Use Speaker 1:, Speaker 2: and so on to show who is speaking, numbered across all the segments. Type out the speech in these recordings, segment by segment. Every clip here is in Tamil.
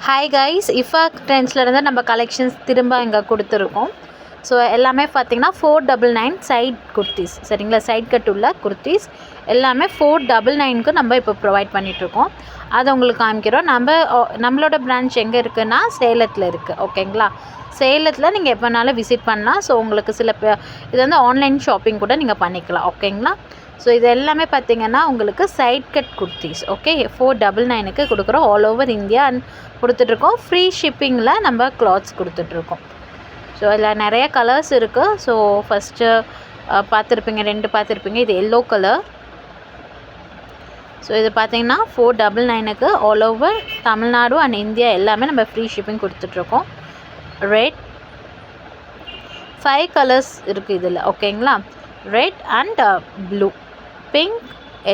Speaker 1: ஹாய் கைஸ், இஃபா ட்ரெண்ட்ஸ்லேருந்து நம்ம கலெக்ஷன்ஸ் திரும்ப இங்கே கொடுத்துருக்கோம். ஸோ எல்லாமே பார்த்தீங்கன்னா 499 சைட் குர்த்திஸ், சரிங்களா? சைட் கட் உள்ள குர்த்திஸ் எல்லாமே 499க்கு நம்ம இப்போ ப்ரொவைட் பண்ணிகிட்ருக்கோம். அதை உங்களுக்கு காமிக்கிறோம். நம்மளோட பிரான்ச் எங்கே இருக்குதுன்னா சேலத்தில் இருக்குது, ஓகேங்களா? சேலத்தில் நீங்கள் எப்போனாலும் விசிட் பண்ணலாம். ஸோ உங்களுக்கு இது வந்து ஆன்லைன் ஷாப்பிங் கூட நீங்கள் பண்ணிக்கலாம், ஓகேங்களா? ஸோ இது எல்லாமே பார்த்திங்கன்னா உங்களுக்கு சைட் கட் குர்த்திஸ், ஓகே, 499க்கு கொடுக்குறோம். ஆல் ஓவர் இந்தியா கொடுத்துட்ருக்கோம். ஃப்ரீ ஷிப்பிங்கில் நம்ம கிளாத்ஸ் கொடுத்துட்ருக்கோம். ஸோ இதில் நிறைய கலர்ஸ் இருக்குது. ஸோ ஃபஸ்ட்டு பார்த்துருப்பீங்க, 2 பார்த்துருப்பீங்க. இது எல்லோ கலர். ஸோ இது பார்த்திங்கன்னா 499க்கு all over Tamil Nadu and India எல்லாமே நம்ம ஃப்ரீ ஷிப்பிங் கொடுத்துட்ருக்கோம். ரெட் 5 கலர்ஸ் இருக்குது இதில், ஓகேங்களா? Red and blue, pink,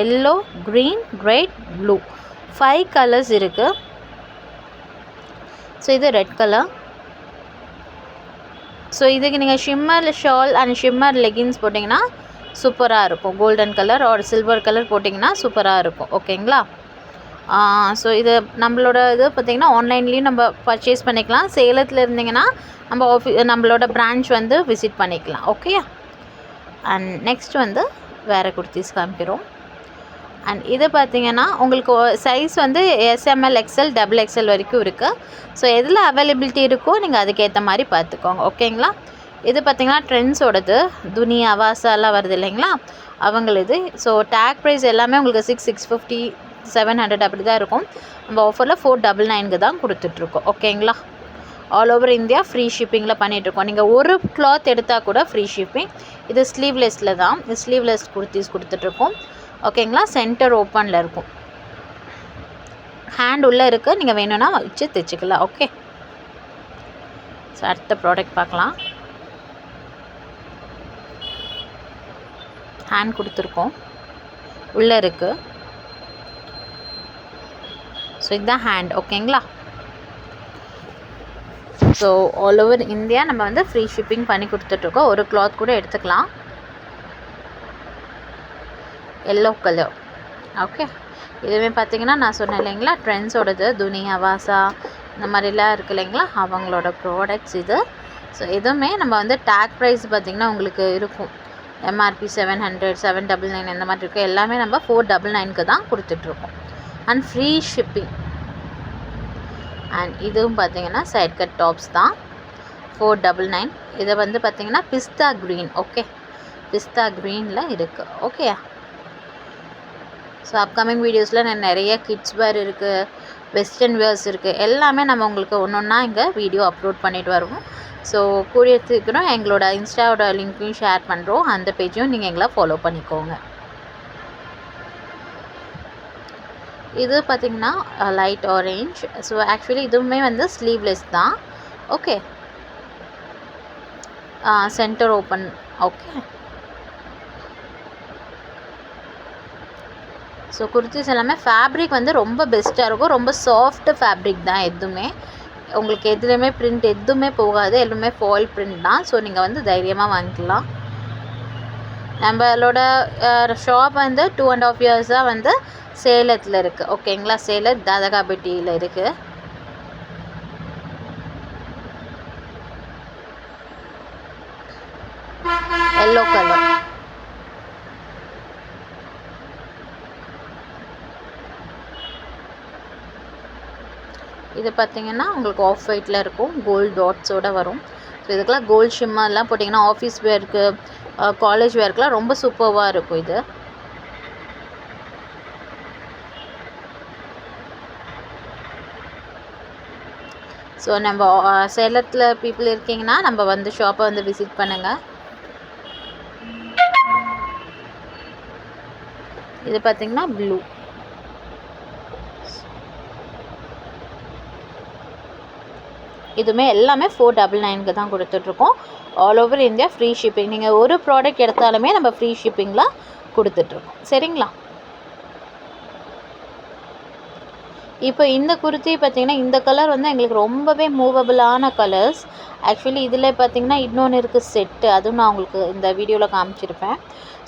Speaker 1: yellow, green, red, blue 5 colours இருக்குது. ஸோ இது ரெட் கலர். ஸோ இதுக்கு நீங்கள் shimmer shawl and shimmer leggings போட்டிங்கன்னா சூப்பராக இருக்கும். Golden colour or silver colour போட்டிங்கன்னா சூப்பராக இருக்கும், ஓகேங்களா? ஸோ இது நம்மளோட இது பார்த்திங்கன்னா ஆன்லைன்லேயும் நம்ம பர்ச்சேஸ் பண்ணிக்கலாம். சேலத்தில் இருந்தீங்கன்னா நம்மளோட பிரான்ச் வந்து விசிட் பண்ணிக்கலாம், ஓகே? அண்ட் நெக்ஸ்ட் வந்து வேறு குர்த்திஸ் காமிக்கிறோம். அண்ட் இது பார்த்திங்கன்னா உங்களுக்கு சைஸ் வந்து SML, XL, XXL வரைக்கும் இருக்குது. ஸோ எதில் அவைலபிலிட்டி இருக்கோ நீங்கள் அதுக்கேற்ற மாதிரி பார்த்துக்கோங்க, ஓகேங்களா? இது பார்த்திங்கன்னா ட்ரெண்ட்ஸோடது, துனி, அவாசாலாம் வருது இல்லைங்களா, அவங்களுது. ஸோ டேக் ப்ரைஸ் எல்லாமே உங்களுக்கு 650, 700 அப்படி தான் இருக்கும். நம்ம ஆஃபரில் 499க்கு தான் கொடுத்துட்ருக்கோம், ஓகேங்களா? ஆல் ஓவர் இந்தியா ஃப்ரீ ஷிப்பிங்கில் பண்ணிகிட்ருக்கோம். நீங்கள் ஒரு கிளாத் எடுத்தால் கூட ஃப்ரீ ஷிப்பிங். இது ஸ்லீவ்லெஸ்ஸில் தான், இது ஸ்லீவ்லெஸ் குர்த்திஸ் கொடுத்துட்ருக்கோம், ஓகேங்களா? சென்டர் ஓப்பனில் இருக்கும், ஹேண்ட் உள்ளே இருக்குது. நீங்கள் வேணும்னா வச்சு தைச்சிக்கலாம், ஓகே? ஸோ அடுத்த ப்ராடக்ட் பார்க்கலாம். ஹேண்ட் கொடுத்துருக்கோம், உள்ளே இருக்குது. ஸோ இதுதான் ஹேண்ட், ஓகேங்களா? ஸோ ஆல் ஓவர் இந்தியா நம்ம வந்து ஃப்ரீ ஷிப்பிங் பண்ணி கொடுத்துட்ருக்கோம். ஒரு கிளாத் கூட எடுத்துக்கலாம். Yellow colour, okay. இதுவே பார்த்திங்கன்னா நான் சொன்னேன் இல்லைங்களா, ட்ரெண்ட்ஸோடது, துனி, அவாசா இந்த மாதிரிலாம் இருக்குது இல்லைங்களா, அவங்களோட ப்ராடக்ட்ஸ் இது. ஸோ இதுவுமே நம்ம வந்து டேக் ப்ரைஸ் பார்த்திங்கன்னா உங்களுக்கு இருக்கும். MRP 700, 799 இந்த மாதிரி இருக்குது. எல்லாமே நம்ம 499க்கு தான் கொடுத்துட்ருக்கோம். And free shipping. அண்ட் இதுவும் பார்த்திங்கன்னா சைட் கட் டாப்ஸ் தான், 499. இதை வந்து பார்த்திங்கன்னா பிஸ்தா க்ரீன், ஓகே, பிஸ்தா க்ரீனில் இருக்குது, ஓகே. ஸோ அப்கமிங் வீடியோஸில் நிறைய கிட்ஸ் வேர் இருக்குது, வெஸ்டர்ன் வேர்ஸ் இருக்குது. எல்லாமே நம்ம உங்களுக்கு ஒன்று ஒன்றா இங்கே வீடியோ அப்லோட் பண்ணிட்டு வருவோம். ஸோ கூடியத்துக்குறோம் எங்களோட இன்ஸ்டாவோட லிங்க்கையும் ஷேர் பண்ணுறோம். அந்த பேஜையும் நீங்கள் எங்களை ஃபாலோ பண்ணிக்கோங்க. இது பார்த்திங்கன்னா லைட் ஆரேஞ்ச். ஸோ ஆக்சுவலி இதுவுமே வந்து ஸ்லீவ்லெஸ் தான், okay. Centre open, okay. So kurtis எல்லாமே ஃபேப்ரிக் வந்து ரொம்ப பெஸ்ட்டாக இருக்கும். ரொம்ப சாஃப்ட்டு ஃபேப்ரிக் தான். எதுவுமே உங்களுக்கு எதுலேயுமே பிரிண்ட் எதுவுமே போகாது. எல்லாமே ஃபாயில் பிரிண்ட் தான். ஸோ நீங்கள் வந்து தைரியமாக வாங்கிக்கலாம். நம்மளோட ஷாப் வந்து 2.5 இயர்ஸாக வந்து சேலத்தில் இருக்குது, ஓகேங்களா? சேலம் தாதகாபட்டியில் இருக்குது. Yellow colour. இது பார்த்திங்கன்னா உங்களுக்கு ஆஃப் ஒயிட்டில் இருக்கும், கோல்டு டாட்ஸோடு வரும். ஸோ இதுக்கெல்லாம் கோல்டு ஷிம்மர்லாம் போட்டிங்கன்னா ஆஃபீஸ் வேருக்கு, காலேஜ் வேர்க்கெலாம் ரொம்ப சூப்பராக இருக்கும் இது. ஸோ நம்ம சேலத்தில் பீப்புள் இருக்கீங்கன்னா நம்ம வந்து ஷாப்பை வந்து விசிட் பண்ணுங்கள். இது பார்த்திங்கன்னா ப்ளூ. இதுவுமே எல்லாமே 499க்கு தான் கொடுத்துட்ருக்கோம். All over India free shipping. நீங்கள் ஒரு ப்ராடக்ட் எடுத்தாலுமே நம்ம ஃப்ரீ ஷிப்பிங்கில் கொடுத்துட்ருக்கோம், சரிங்களா? இப்போ இந்த குர்த்தி பார்த்திங்கன்னா இந்த கலர் வந்து எங்களுக்கு ரொம்பவே மூவபிளான கலர்ஸ். ஆக்சுவலி இதில் பார்த்திங்கன்னா இன்னொன்று இருக்குது செட்டு, அதுவும் நான் உங்களுக்கு இந்த வீடியோவில் காமிச்சிருப்பேன்.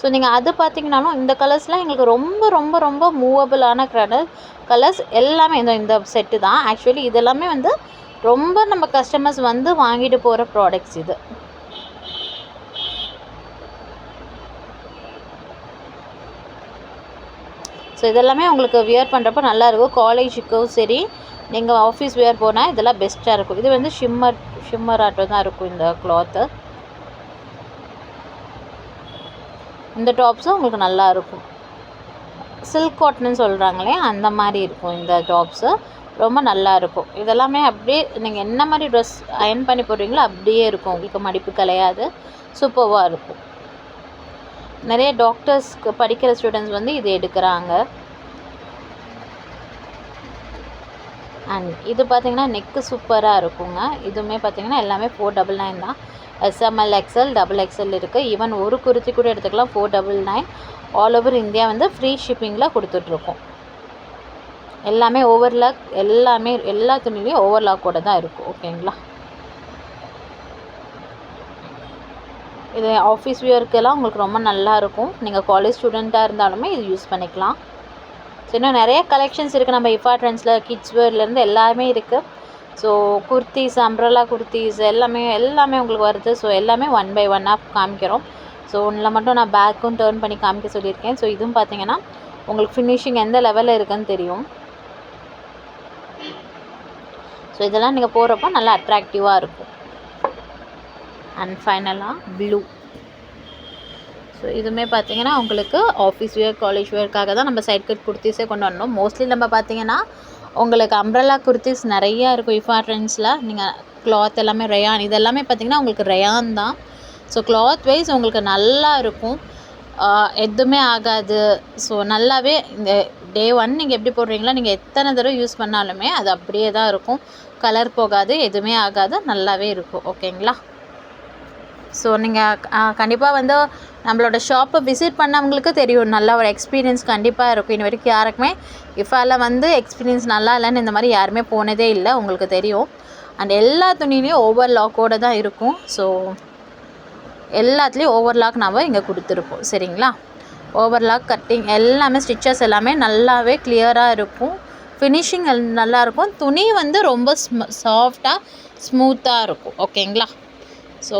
Speaker 1: ஸோ நீங்கள் அது பார்த்திங்கனாலும் இந்த கலர்ஸ்லாம் எங்களுக்கு ரொம்ப ரொம்ப ரொம்ப மூவபிளான கலர்ஸ் எல்லாமே இந்த செட்டு தான். ஆக்சுவலி இதெல்லாமே வந்து ரொம்ப நம்ம கஸ்டமர்ஸ் வந்து வாங்கிட்டு போகிற ப்ராடக்ட்ஸ் இது. ஸோ இதெல்லாமே உங்களுக்கு வியர் பண்ணுறப்ப நல்லாயிருக்கும். காலேஜுக்கும் சரி, நீங்கள் ஆஃபீஸ் வியர் போனால் இதெல்லாம் பெஸ்ட்டாக இருக்கும். இது வந்து ஷிம்மர் ஆட்டோ தான் இருக்கும் இந்த கிளாத்து. இந்த டாப்ஸும் உங்களுக்கு நல்லாயிருக்கும். சில்க் காட்டன்னு சொல்கிறாங்களே அந்த மாதிரி இருக்கும் இந்த டாப்ஸு. ரொம்ப நல்லாயிருக்கும். இதெல்லாமே அப்படியே நீங்கள் என்ன மாதிரி ட்ரெஸ் அயர்ன் பண்ணி போடுறீங்களோ அப்படியே இருக்கும். உங்களுக்கு மடிப்பு கிடையாது. சூப்பராக இருக்கும். நிறைய டாக்டர்ஸ்க்கு படிக்கிற ஸ்டூடெண்ட்ஸ் வந்து இது எடுக்கிறாங்க. அண்ட் இது பார்த்திங்கன்னா நெக்கு சூப்பராக இருக்குங்க. இதுவுமே பார்த்திங்கன்னா எல்லாமே 499 தான். SML XL XXL இருக்குது. ஈவன் ஒரு குர்த்தி கூட எடுத்துக்கலாம் 499. ஆல் ஓவர் இந்தியா வந்து ஃப்ரீ ஷிப்பிங்கில் கொடுத்துட்ருக்கோம். எல்லாமே ஓவர்லாக், எல்லா துணிலையும் ஓவர்லாக்கோட தான் இருக்கும். ஓகேங்களா? இது ஆஃபீஸ் வியர்க்கெல்லாம் உங்களுக்கு ரொம்ப நல்லாயிருக்கும். நீங்கள் காலேஜ் ஸ்டூடெண்ட்டாக இருந்தாலுமே இது யூஸ் பண்ணிக்கலாம். ஸோ இன்னும் நிறைய கலெக்ஷன்ஸ் இருக்குது நம்ம இஃபா ட்ரெண்ட்ஸில். கிட்ஸ் வேர்லேருந்து எல்லாமே இருக்குது. ஸோ குர்த்திஸ், அம்ப்ரெல்லா குர்த்திஸ் எல்லாமே உங்களுக்கு வருது. ஸோ எல்லாமே 1 by 1 காமிக்கிறோம். ஸோ ஒன்றில் மட்டும் நான் பேக்கும் டேர்ன் பண்ணி காமிக்க சொல்லியிருக்கேன். ஸோ இதுவும் பார்த்தீங்கன்னா உங்களுக்கு ஃபினிஷிங் எந்த லெவலில் இருக்குதுன்னு தெரியும். ஸோ இதெல்லாம் நீங்கள் போகிறப்போ நல்லா அட்ராக்டிவாக இருக்கும். அண்ட் ஃபைனலாக ப்ளூ. ஸோ இதுவுமே பார்த்திங்கன்னா உங்களுக்கு ஆஃபீஸ் வேர், காலேஜ் வேர்க்காக தான் நம்ம சைட் கட் குர்த்திஸே கொண்டு வரணும். மோஸ்ட்லி நம்ம பார்த்திங்கன்னா உங்களுக்கு அம்ப்ரெல்லா குர்த்திஸ் நிறையா இருக்கும் இஃபா ட்ரெண்ட்ஸில். நீங்கள் கிளாத் எல்லாமே ரயான், இது எல்லாமே பார்த்திங்கன்னா உங்களுக்கு ரயான் தான். ஸோ கிளாத் வைஸ் உங்களுக்கு நல்லா இருக்கும். எதுவுமே ஆகாது. ஸோ நல்லாவே இந்த டே 1 நீங்கள் எப்படி போடுறீங்களோ, நீங்கள் எத்தனை தடவை யூஸ் பண்ணாலுமே அது அப்படியே தான் இருக்கும். கலர் போகாது, எதுவுமே ஆகாது, நல்லாவே இருக்கும். ஓகேங்களா? ஸோ நீங்கள் கண்டிப்பாக வந்து நம்மளோட ஷாப்பை விசிட் பண்ணவங்களுக்கு தெரியும். நல்ல ஒரு எக்ஸ்பீரியன்ஸ் கண்டிப்பாக இருக்கும். இன்ன வரைக்கும் யாருக்குமே இஃபாவில் வந்து எக்ஸ்பீரியன்ஸ் நல்லா இல்லைன்னு இந்த மாதிரி யாருமே போனதே இல்லை, உங்களுக்கு தெரியும். அண்ட் எல்லா துணிலையும் ஓவர்லாக்கோடு தான் இருக்கும். ஸோ எல்லாத்துலேயும் ஓவர்லாக் நம்ம இங்கே கொடுத்துருப்போம். சரிங்களா? ஓவர்லாக், கட்டிங் எல்லாமே, ஸ்டிச்சஸ் எல்லாமே நல்லாவே கிளியராக இருக்கும். ஃபினிஷிங் நல்லாயிருக்கும். துணி வந்து ரொம்ப சாஃப்டாக ஸ்மூத்தாக இருக்கும். ஓகேங்களா? ஸோ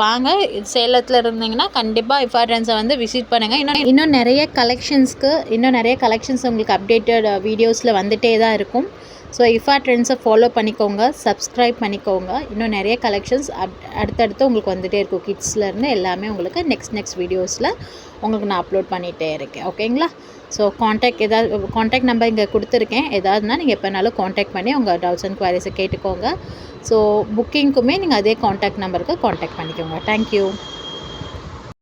Speaker 1: வாங்க, சேலத்தில் இருந்தீங்கன்னா கண்டிப்பாக இஃபா ட்ரெண்ட்ஸை வந்து விசிட் பண்ணுங்கள். இன்னும் நிறைய கலெக்ஷன்ஸ் உங்களுக்கு அப்டேட்டட் வீடியோஸில் வந்துகிட்டே தான் இருக்கும். ஸோ இஃபா ட்ரெண்ட்ஸை ஃபாலோ பண்ணிக்கோங்க, சப்ஸ்கிரைப் பண்ணிக்கோங்க. இன்னும் நிறைய கலெக்ஷன்ஸ் அடுத்தடுத்து உங்களுக்கு வந்துகிட்டே இருக்கும். கிட்ஸ்லேருந்து எல்லாமே உங்களுக்கு நெக்ஸ்ட் வீடியோஸில் உங்களுக்கு நான் அப்லோட் பண்ணிகிட்டே இருக்கேன். ஓகேங்களா? ஸோ காண்டாக்ட் நம்பர் இங்கே கொடுத்துருக்கேன். எதாவதுனா நீங்கள் எப்போனாலும் காண்டாக்ட் பண்ணி உங்கள் டவுட்ஸ் அண்ட் குவாரிஸை கேட்டுக்கோங்க. ஸோ புக்கிங்க்குமே நீங்கள் அதே காண்டாக்ட் நம்பருக்கு காண்டாக்ட் பண்ணிக்கோங்க. தேங்க்யூ.